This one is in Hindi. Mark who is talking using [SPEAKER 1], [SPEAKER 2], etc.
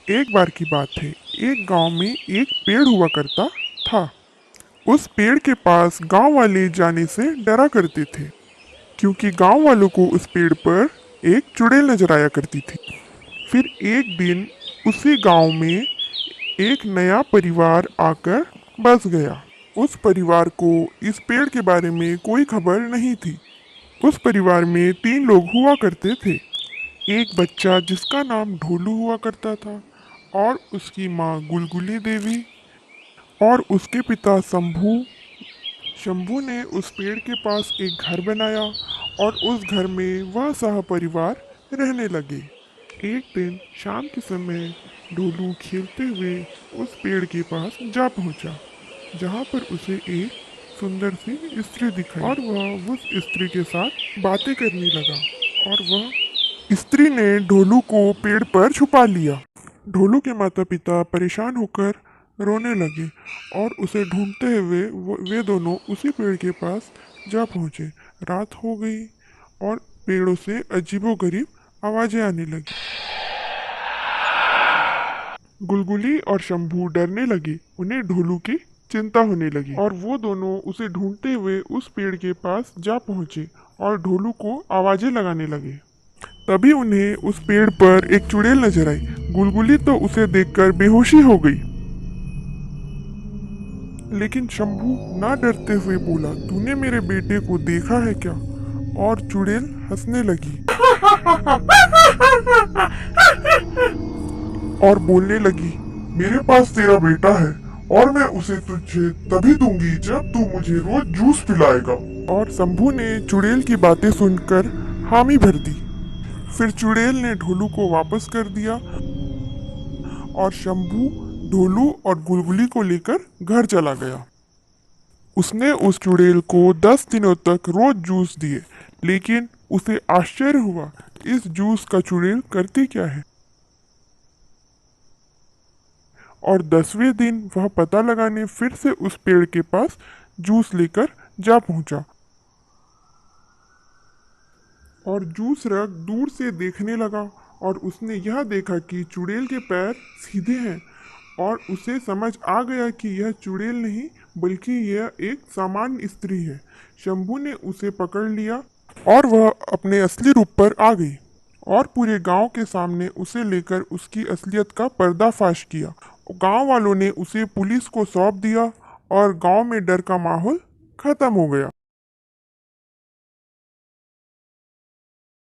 [SPEAKER 1] एक बार की बात है। एक गांव में एक पेड़ हुआ करता था। उस पेड़ के पास गांव वाले जाने से डरा करते थे, क्योंकि गांव वालों को उस पेड़ पर एक चुड़ैल नजर आया करती थी। फिर एक दिन उसी गांव में एक नया परिवार आकर बस गया। उस परिवार को इस पेड़ के बारे में कोई खबर नहीं थी। उस परिवार में 3 लोग हुआ करते थे। एक बच्चा जिसका नाम ढोलू हुआ करता था, और उसकी माँ गुलगुली देवी, और उसके पिता शंभू। शंभू ने उस पेड़ के पास एक घर बनाया, और उस घर में वह सह परिवार रहने लगे। एक दिन शाम के समय ढोलू खेलते हुए उस पेड़ के पास जा पहुंचा, जहां पर उसे एक सुंदर सी स्त्री दिखाई, और वह उस स्त्री के साथ बातें करने लगा। और वह स्त्री ने ढोलू को पेड़ पर छुपा लिया। ढोलू के माता पिता परेशान होकर रोने लगे, और उसे ढूंढते हुए वे दोनों उसी पेड़ के पास जा पहुंचे। रात हो गई, और पेड़ों से अजीबोगरीब आवाजें आने लगी। गुलगुली और शंभू डरने लगे। उन्हें ढोलू की चिंता होने लगी, और वो दोनों उसे ढूंढते हुए उस पेड़ के पास जा पहुंचे और ढोलू को आवाजें लगाने लगे। तभी उन्हें उस पेड़ पर एक चुड़ैल नजर आई। गुलगुली तो उसे देखकर बेहोशी हो गई, लेकिन शंभू ना डरते हुए बोला, तूने मेरे बेटे को देखा है क्या? और चुड़ैल हंसने लगी और बोलने लगी, मेरे पास तेरा बेटा है, और मैं उसे तुझे तभी दूंगी जब तू मुझे रोज जूस पिलाएगा। और शंभू ने चुड़ैल की बातें सुनकर हामी भर दी। फिर चुड़ैल ने ढोलू को वापस कर दिया, और शंभू ढोलू और गुलगुली को लेकर घर चला गया। उसने उस चुड़ैल को 10 दिनों तक रोज जूस दिए, लेकिन उसे आश्चर्य हुआ, इस जूस का चुड़ैल करती क्या है। और 10वें दिन वह पता लगाने फिर से उस पेड़ के पास जूस लेकर जा पहुंचा, और जूस रख दूर से देखने लगा, और उसने यह देखा कि चुड़ैल के पैर सीधे हैं, और उसे समझ आ गया कि यह चुड़ैल नहीं बल्कि यह एक सामान्य स्त्री है। शंभू ने उसे पकड़ लिया, और वह अपने असली रूप पर आ गई, और पूरे गांव के सामने उसे लेकर उसकी असलियत का पर्दाफाश किया। गांव वालों ने उसे पुलिस को सौंप दिया, और गांव में डर का माहौल खत्म हो गया।